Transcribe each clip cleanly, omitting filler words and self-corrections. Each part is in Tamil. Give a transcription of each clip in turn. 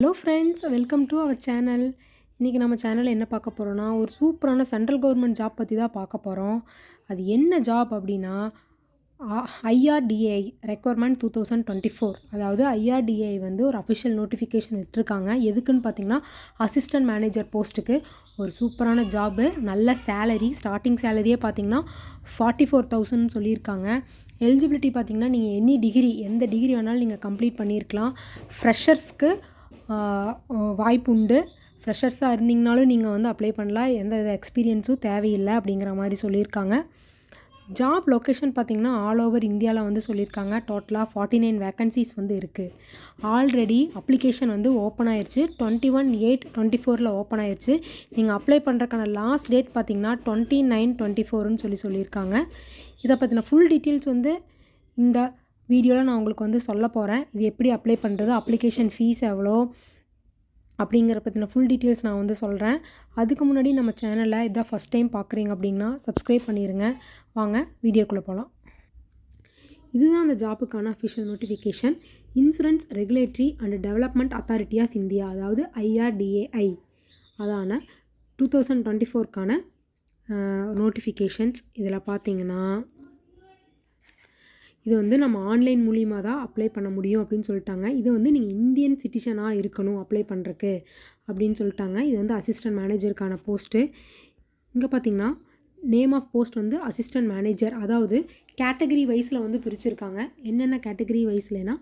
Hello friends, welcome to our channel. இன்றைக்கி நம்ம சேனலில் என்ன பார்க்க போகிறோன்னா, ஒரு சூப்பரான சென்ட்ரல் கவர்மெண்ட் ஜாப் பற்றி தான் பார்க்க போகிறோம். அது என்ன ஜாப் அப்படின்னா, ஐஆர்டிஏஐ ரெக்வயர்மெண்ட் 2024. அதாவது ஐஆர்டிஏஐ வந்து ஒரு அஃபிஷியல் நோட்டிஃபிகேஷன் விட்டுருக்காங்க. எதுக்குன்னு பார்த்தீங்கன்னா, அசிஸ்டன்ட் மேனேஜர் போஸ்ட்டுக்கு ஒரு சூப்பரான ஜாபு. நல்ல சேலரி, ஸ்டார்டிங் சேலரியே பார்த்தீங்கன்னா 44,000 சொல்லியிருக்காங்க. எலிஜிபிலிட்டி பார்த்தீங்கன்னா, நீங்கள் எந்த டிகிரி வேணாலும் நீங்கள் கம்ப்ளீட் பண்ணியிருக்கலாம். ஃப்ரெஷர்ஸ்க்கு வாய்ப்பு உண்டு. ஃப்ரெஷர்ஸாக இருந்தீங்கனாலும் நீங்கள் வந்து அப்ளை பண்ணலாம். எந்த வித எக்ஸ்பீரியன்ஸும் தேவையில்லை அப்படிங்கிற மாதிரி சொல்லியிருக்காங்க. ஜாப் லொக்கேஷன் பார்த்திங்கன்னா ஆல் ஓவர் இந்தியாவில் வந்து சொல்லியிருக்காங்க. டோட்டலாக 49 வேக்கன்சிஸ் வந்து இருக்குது. ஆல்ரெடி அப்ளிகேஷன் வந்து ஓப்பன் ஆயிடுச்சு. 21/8/24 ஓப்பன் ஆயிடுச்சு. நீங்கள் அப்ளை பண்ணுறதுக்கான லாஸ்ட் டேட் பார்த்திங்கன்னா 29/24 சொல்லியிருக்காங்க. இதை பற்றின ஃபுல் டீட்டெயில்ஸ் வந்து இந்த வீடியோவில் நான் உங்களுக்கு வந்து சொல்ல போகிறேன். இது எப்படி அப்ளை பண்ணுறது, அப்ளிகேஷன் ஃபீஸ் எவ்வளோ அப்படிங்கிற பற்றின ஃபுல் டீட்டெயில்ஸ் நான் வந்து சொல்கிறேன். அதுக்கு முன்னாடி நம்ம சேனலை இதான் ஃபஸ்ட் டைம் பார்க்குறீங்க அப்படின்னா சப்ஸ்கிரைப் பண்ணிடுங்க. வாங்க வீடியோக்குள்ளே போகலாம். இதுதான் அந்த ஜாப்புக்கான official notification. Insurance regulatory and development authority of India, அதாவது ஐஆர்டிஏஐ அதான 2024க்கான நோட்டிஃபிகேஷன்ஸ். இதில் பார்த்தீங்கன்னா இது வந்து நம்ம ஆன்லைன் மூலிமா தான் அப்ளை பண்ண முடியும் அப்படின்னு சொல்லிட்டாங்க. இது வந்து நீங்கள் இந்தியன் சிட்டிசனாக இருக்கணும் அப்ளை பண்ணுறக்கு அப்படின்னு சொல்லிட்டாங்க. இது வந்து அசிஸ்டன்ட் மேனேஜருக்கான போஸ்ட்டு. இங்கே பார்த்திங்கன்னா நேம் ஆஃப் போஸ்ட் வந்து அசிஸ்டன்ட் மேனேஜர். அதாவது கேட்டகரி வைஸில் வந்து பிரிச்சுருக்காங்க. என்னென்ன கேட்டகரி வைஸ்லனா,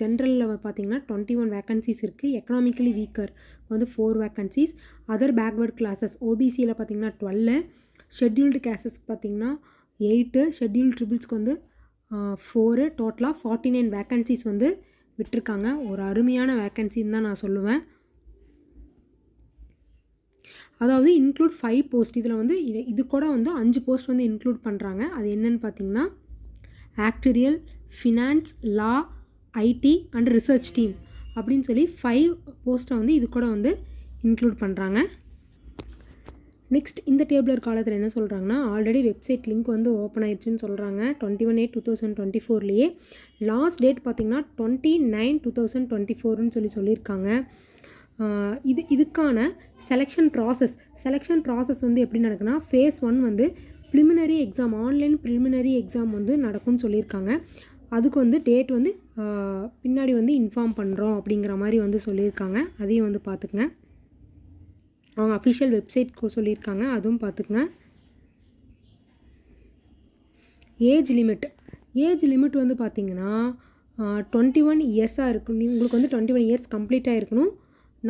ஜென்ரலில் பார்த்திங்கன்னா 21 வேக்கன்சிஸ் இருக்குது. எக்கனாமிக்கலி வீக்கர் வந்து 4 வேக்கன்சிஸ். அதர் பேக்வர்ட் கிளாஸஸ் ஓபிசியில் பார்த்திங்கன்னா 12. ஷெட்யூல்டு கேஸஸ்க்கு பார்த்திங்கன்னா 8. ஷெட்யூல்டு ட்ரிபிள்ஸ்க்கு வந்து 4. டோட்டலாக 49 வேக்கன்சிஸ் வந்து விட்டுருக்காங்க. ஒரு அருமையான வேக்கன்சின்னு தான் நான் சொல்லுவேன். அதாவது இன்க்ளூட் 5 போஸ்ட். இதில் வந்து இது கூட வந்து 5 போஸ்ட் வந்து இன்க்ளூட் பண்ணுறாங்க. அது என்னென்னு பார்த்தீங்கன்னா, actuarial, finance, law, IT and research team அப்படின்னு சொல்லி 5 போஸ்ட்டை வந்து இது கூட வந்து இன்க்ளூட் பண்ணுறாங்க. நெக்ஸ்ட் இந்த டேபிளர் காலத்தில் என்ன சொல்கிறாங்கன்னா, ஆல்ரெடி வெப்சைட் லிங்க் வந்து ஓப்பன் ஆயிடுச்சுன்னு சொல்கிறாங்க. 21/8/2024 லாஸ்ட் டேட் பார்த்திங்கன்னா 29/2024 சொல்லியிருக்காங்க. இதுக்கான செலெக்ஷன் ப்ராசஸ் வந்து எப்படி நடக்குன்னா, ஃபேஸ் 1 வந்து preliminary exam, online preliminary exam வந்து நடக்கும்னு சொல்லியிருக்காங்க. அதுக்கு வந்து டேட் வந்து பின்னாடி வந்து இன்ஃபார்ம் பண்ணுறோம் அப்படிங்கிற மாதிரி வந்து சொல்லியிருக்காங்க. அதையும் வந்து பார்த்துக்குங்க. அவங்க அஃபிஷியல் வெப்சைட் சொல்லியிருக்காங்க, அதுவும் பார்த்துக்குங்க. ஏஜ் லிமிட் வந்து பார்த்திங்கன்னா 21 இயர்ஸாக இருக்கணும். உங்களுக்கு வந்து 21 இயர்ஸ் கம்ப்ளீட்டாக இருக்கணும்.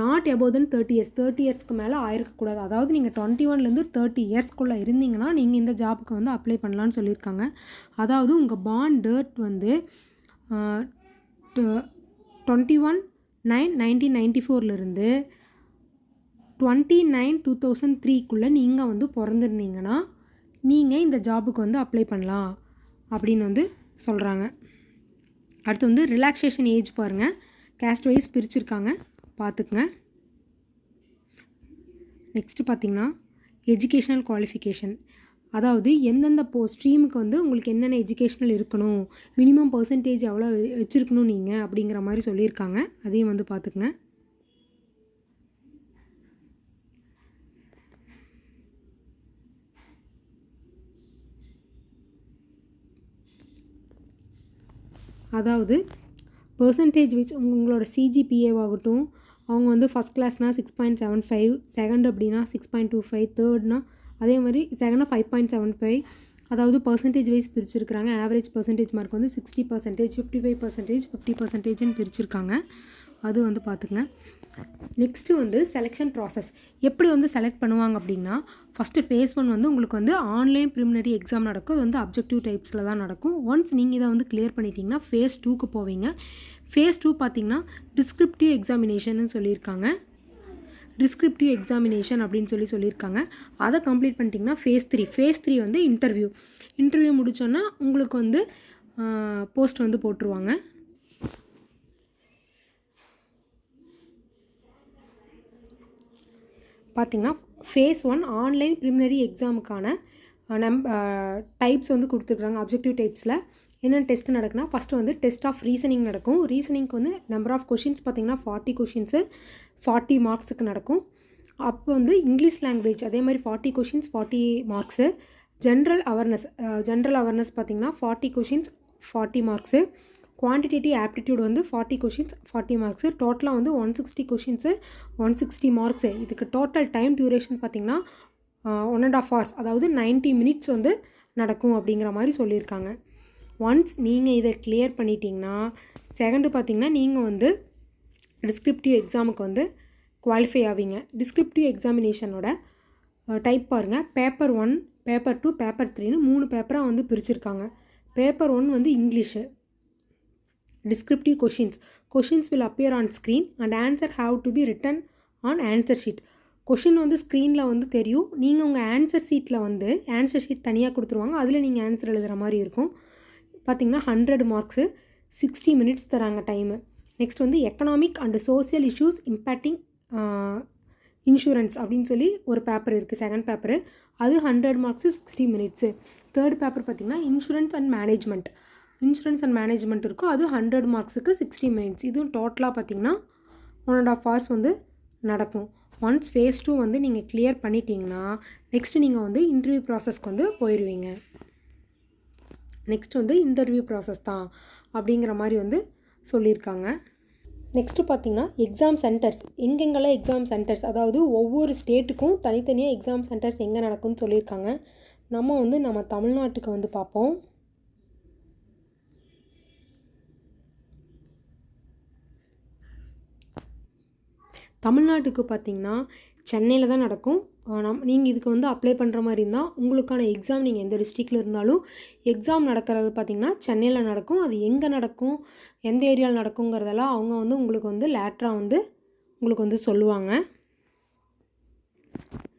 Not above then 30 years. 30 இயர்ஸ்க்கு மேலே ஆயிருக்கக்கூடாது. அதாவது நீங்கள் 21லேருந்து 30 இயர்ஸ்க்குள்ளே இருந்தீங்கன்னா நீங்கள் இந்த ஜாபுக்கு வந்து அப்ளை பண்ணலான்னு சொல்லியிருக்காங்க. அதாவது உங்கள் பார்ன் டேட் வந்து 21/9/1994 29/2003 நீங்கள் வந்து பிறந்திருந்தீங்கன்னா நீங்கள் இந்த ஜாபுக்கு வந்து அப்ளை பண்ணலாம் அப்படின்னு வந்து சொல்கிறாங்க. அடுத்து வந்து ரிலாக்ஸேஷன் ஏஜ் பாருங்கள், கேஸ்ட் வைஸ் பிரிச்சுருக்காங்க, பார்த்துக்குங்க. நெக்ஸ்ட்டு பார்த்திங்கன்னா எஜுகேஷ்னல் குவாலிஃபிகேஷன். அதாவது எந்தெந்த ஸ்ட்ரீமுக்கு வந்து உங்களுக்கு என்னென்ன எஜுகேஷ்னல் இருக்கணும், மினிமம் பர்சன்டேஜ் எவ்வளோ வச்சுருக்கணும் நீங்கள் அப்படிங்கிற மாதிரி சொல்லியிருக்காங்க. அதையும் வந்து பார்த்துக்குங்க. அதாவது பர்சன்டேஜ் வச்சு உங்களோட சிஜிபிஏவாகட்டும், அவங்க வந்து ஃபஸ்ட் கிளாஸ்னால் 6.75, செகண்ட் அப்படின்னா 6.25, தேர்ட்னா அதே மாதிரி செகண்டாக 5.75. அதாவது பர்சன்டேஜ் வைஸ் பிரிச்சுருக்குறாங்க. ஆவரேஜ் பர்சன்டேஜ் மார்க் வந்து 60%, 55%, 50%ன்னு பிரிச்சுருக்காங்க. அது வந்து பார்த்துக்குங்க. நெக்ஸ்ட்டு வந்து செலெக்ஷன் ப்ராசஸ் எப்படி வந்து செலக்ட் பண்ணுவாங்க அப்படின்னா, ஃபஸ்ட்டு ஃபேஸ் 1 வந்து உங்களுக்கு வந்து ஆன்லைன் ப்ரிலிமினரி எக்ஸாம் நடக்கும். அது வந்து அப்ஜெக்டிவ் டைப்ஸில் தான் நடக்கும். ஒன்ஸ் நீங்கள் இதை வந்து கிளியர் பண்ணிட்டீங்கன்னா ஃபேஸ் 2க்கு போவீங்க. ஃபேஸ் 2 பார்த்திங்கன்னா டிஸ்கிரிப்டிவ் எக்ஸாமினேஷன் சொல்லியிருக்காங்க. டிஸ்கிரிப்டிவ் எக்ஸாமினேஷன் அப்படின்னு சொல்லியிருக்காங்க. அதை கம்ப்ளீட் பண்ணிட்டீங்கன்னா ஃபேஸ் 3 வந்து இன்டர்வியூ முடித்தோன்னா உங்களுக்கு வந்து போஸ்ட் வந்து போட்டுருவாங்க. பார்த்திங்கன்னா ஃபேஸ் 1 ஆன்லைன் ப்ரிலிமினரி எக்ஸாமுக்கான டைப்ஸ் வந்து கொடுத்துருக்குறாங்க. அப்ஜெக்டிவ் டைப்ஸில் என்னென்ன டெஸ்ட் நடக்குன்னா ஃபஸ்ட்டு வந்து டெஸ்ட் ஆஃப் ரீசனிங் நடக்கும். ரீசனிங்க்கு வந்து நம்பர் ஆஃப் கொஷின்ஸ் பார்த்திங்கன்னா 40 கொஷின்ஸு 40 மார்க்ஸுக்கு நடக்கும். அப்போ வந்து இங்கிலீஷ் லாங்குவேஜ் அதே மாதிரி 40 கொஷின்ஸ் 40 மார்க்ஸு. ஜென்ரல் அவேர்னஸ் பார்த்திங்கன்னா 40 கொஷின்ஸ் 40 மார்க்ஸு. குவான்டிடேட்டிவ் ஆப்டிடியூட் வந்து 40 கொஷின்ஸ் 40 மார்க்ஸு. டோட்டலாக வந்து 160 கொஷின்ஸு 160 மார்க்ஸு. இதுக்கு டோட்டல் டைம் டியூரேஷன் பார்த்திங்கன்னா 1.5 hours, அதாவது 90 minutes வந்து நடக்கும் அப்படிங்கிற மாதிரி சொல்லியிருக்காங்க. ஒன்ஸ் நீங்கள் இதை கிளியர் பண்ணிட்டீங்கன்னா செகண்டு பார்த்திங்கன்னா நீங்கள் வந்து டிஸ்கிரிப்டிவ் எக்ஸாமுக்கு வந்து குவாலிஃபை ஆவீங்க. டிஸ்கிரிப்டிவ் எக்ஸாமினேஷனோட டைப் பாருங்கள். பேப்பர் 1, பேப்பர் 2, பேப்பர் 3ன்னு 3 பேப்பராக வந்து பிரிச்சுருக்காங்க. பேப்பர் 1 வந்து English. Descriptive questions will appear on screen and answer have to be written on answer sheet. Question வந்து ஸ்க்ரீனில் வந்து தெரியும். நீங்கள் உங்கள் ஆன்சர் ஷீட்டில் வந்து ஆன்சர் ஷீட் தனியாக கொடுத்துருவாங்க. அதில் நீங்கள் ஆன்சர் எழுதுகிற மாதிரி இருக்கும். பார்த்திங்கன்னா 100 மார்க்ஸு 60 minutes தராங்க டைமு. நெக்ஸ்ட் வந்து economic and social issues impacting insurance அப்படின்னு சொல்லி ஒரு பேப்பர் இருக்குது, செகண்ட் பேப்பரு. அது 100 மார்க்ஸு 60 minutes. தேர்ட் பேப்பர் பார்த்திங்கன்னா இன்சூரன்ஸ் அண்ட் மேனேஜ்மெண்ட் இருக்கும். அது 100 மார்க்ஸுக்கு 60 minutes. இதுவும் டோட்டலாக பார்த்திங்கன்னா 1.5 hours வந்து நடக்கும். ஒன்ஸ் ஃபேஸ் 2 வந்து நீங்கள் கிளியர் பண்ணிட்டீங்கன்னா நெக்ஸ்ட்டு நீங்கள் வந்து இன்டர்வியூ ப்ராசஸ்க்கு வந்து போயிடுவீங்க. நெக்ஸ்ட் வந்து இன்டர்வியூ ப்ராசஸ் தான் அப்படிங்கிற மாதிரி வந்து சொல்லியிருக்காங்க. நெக்ஸ்ட்டு பார்த்திங்கன்னா எக்ஸாம் சென்டர்ஸ், எங்கெங்கெல்லாம் எக்ஸாம் சென்டர்ஸ், அதாவது ஒவ்வொரு ஸ்டேட்டுக்கும் தனித்தனியாக எக்ஸாம் சென்டர்ஸ் எங்கே நடக்கும்னு சொல்லியிருக்காங்க. நம்ம தமிழ்நாட்டுக்கு வந்து பார்ப்போம். தமிழ்நாட்டுக்கு பார்த்திங்கன்னா சென்னையில் தான் நடக்கும். நீங்கள் இதுக்கு வந்து அப்ளை பண்ணுற மாதிரி இருந்தால் உங்களுக்கான எக்ஸாம் நீங்கள் எந்த டிஸ்ட்ரிக்டில் இருந்தாலும் எக்ஸாம் நடக்கிறது பார்த்திங்கன்னா சென்னையில் நடக்கும். அது எங்கே நடக்கும், எந்த ஏரியாவில் நடக்குங்கிறதெல்லாம் அவங்க வந்து உங்களுக்கு வந்து லேட்டராக வந்து உங்களுக்கு வந்து சொல்லுவாங்க.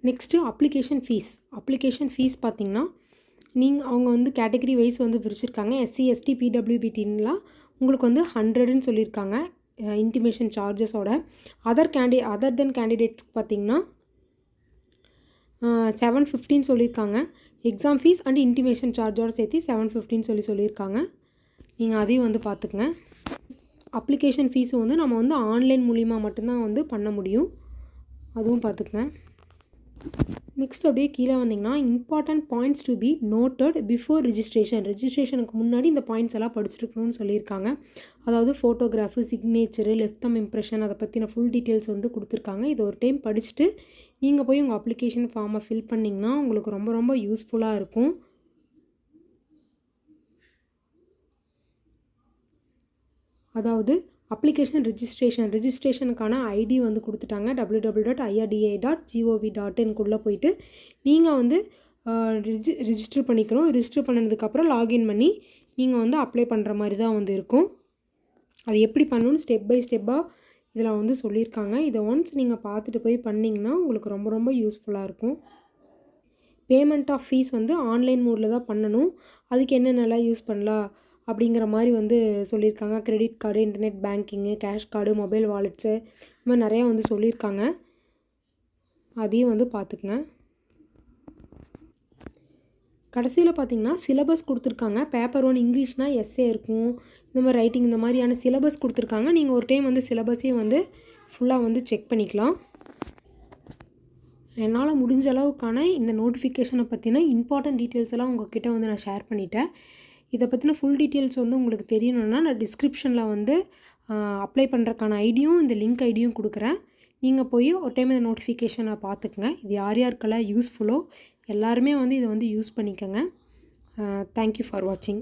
நெக்ஸ்ட்டு அப்ளிகேஷன் ஃபீஸ் பார்த்திங்கன்னா அவங்க வந்து கேட்டகரி வைஸ் வந்து பிரிச்சுருக்காங்க. SC ST PWBTன்லாம் உங்களுக்கு வந்து 100ன்னு சொல்லியிருக்காங்க இன்டிமேஷன் சார்ஜஸோட. அதர் தென் கேண்டிடேட்ஸ்க்கு பார்த்திங்கன்னா 750 சொல்லியிருக்காங்க. எக்ஸாம் ஃபீஸ் அண்ட் இன்டிமேஷன் சார்ஜோடு சேர்த்து 750 சொல்லியிருக்காங்க. நீங்கள் அதையும் வந்து பார்த்துக்குங்க. அப்ளிகேஷன் ஃபீஸும் வந்து நம்ம வந்து ஆன்லைன் மூலிமா மட்டும்தான் வந்து பண்ண முடியும், அதுவும் பார்த்துக்குங்க. நெக்ஸ்ட் அப்படியே கீழே வந்திங்கன்னா important points to be noted before ரிஜிஸ்ட்ரேஷனுக்கு முன்னாடி இந்த பாயிண்ட்ஸ் எல்லாம் படிச்சுருக்கணும்னு சொல்லியிருக்காங்க. அதாவது photograph, signature, left thumb impression, அதை பற்றின ஃபுல் டீட்டெயில்ஸ் வந்து கொடுத்துருக்காங்க. இதை ஒரு டைம் படிச்சுட்டு நீங்கள் போய் உங்கள் அப்ளிகேஷன் ஃபார்மை ஃபில் பண்ணிங்கன்னா உங்களுக்கு ரொம்ப ரொம்ப யூஸ்ஃபுல்லாக இருக்கும். அதாவது அப்ளிகேஷன் ரிஜிஸ்ட்ரேஷனுக்கான ஐடி வந்து கொடுத்துட்டாங்க. www.irda.gov.in போயிட்டு நீங்கள் வந்து ரிஜிஸ்டர் பண்ணிக்கணும். ரிஜிஸ்டர் பண்ணதுக்கப்புறம் லாகின் பண்ணி நீங்கள் வந்து அப்ளை பண்ணுற மாதிரி தான் வந்து இருக்கும். அது எப்படி பண்ணணும்னு ஸ்டெப் பை ஸ்டெப்பாக இதில் வந்து சொல்லியிருக்காங்க. இதை ஒன்ஸ் நீங்கள் பார்த்துட்டு போய் பண்ணிங்கன்னா உங்களுக்கு ரொம்ப ரொம்ப யூஸ்ஃபுல்லாக இருக்கும். பேமெண்ட் ஆஃப் ஃபீஸ் வந்து ஆன்லைன் மோடில் தான் பண்ணணும். அதுக்கு என்னென்னலாம் யூஸ் பண்ணலாம் அப்படிங்கிற மாதிரி வந்து சொல்லியிருக்காங்க. Credit card, internet banking, cash card, mobile wallets, இந்த மாதிரி நிறையா வந்து சொல்லியிருக்காங்க. அதையும் வந்து பார்த்துக்குங்க. கடைசியில் பார்த்திங்கன்னா சிலபஸ் கொடுத்துருக்காங்க. பேப்பர் 1 இங்கிலீஷ்னால் எஸ்ஏ இருக்கும், இந்த மாதிரி ரைட்டிங், இந்த மாதிரியான சிலபஸ் கொடுத்துருக்காங்க. நீங்கள் ஒரு டைம் வந்து சிலபஸையும் வந்து ஃபுல்லாக வந்து செக் பண்ணிக்கலாம். என்னால் முடிஞ்ச அளவுக்கான இந்த நோட்டிஃபிகேஷனை பற்றின இம்பார்ட்டன்ட் டீட்டெயில்ஸ் எல்லாம் உங்கள்கிட்ட வந்து நான் ஷேர் பண்ணிட்டேன். இதை பற்றின ஃபுல் டீட்டெயில்ஸ் வந்து உங்களுக்கு தெரியணுன்னா நான் டிஸ்கிரிப்ஷனில் வந்து அப்ளை பண்ணுறக்கான ஐடியும் இந்த லிங்க் ஐடியும் கொடுக்குறேன். நீங்கள் போய் ஒரு டைம் இந்த நோட்டிஃபிகேஷனை பார்த்துக்குங்க. இது யாருக்கெல்லாம் யூஸ்ஃபுல்லோ எல்லாருமே வந்து இதை வந்து யூஸ் பண்ணிக்கோங்க. தேங்க்யூ ஃபார் வாட்சிங்.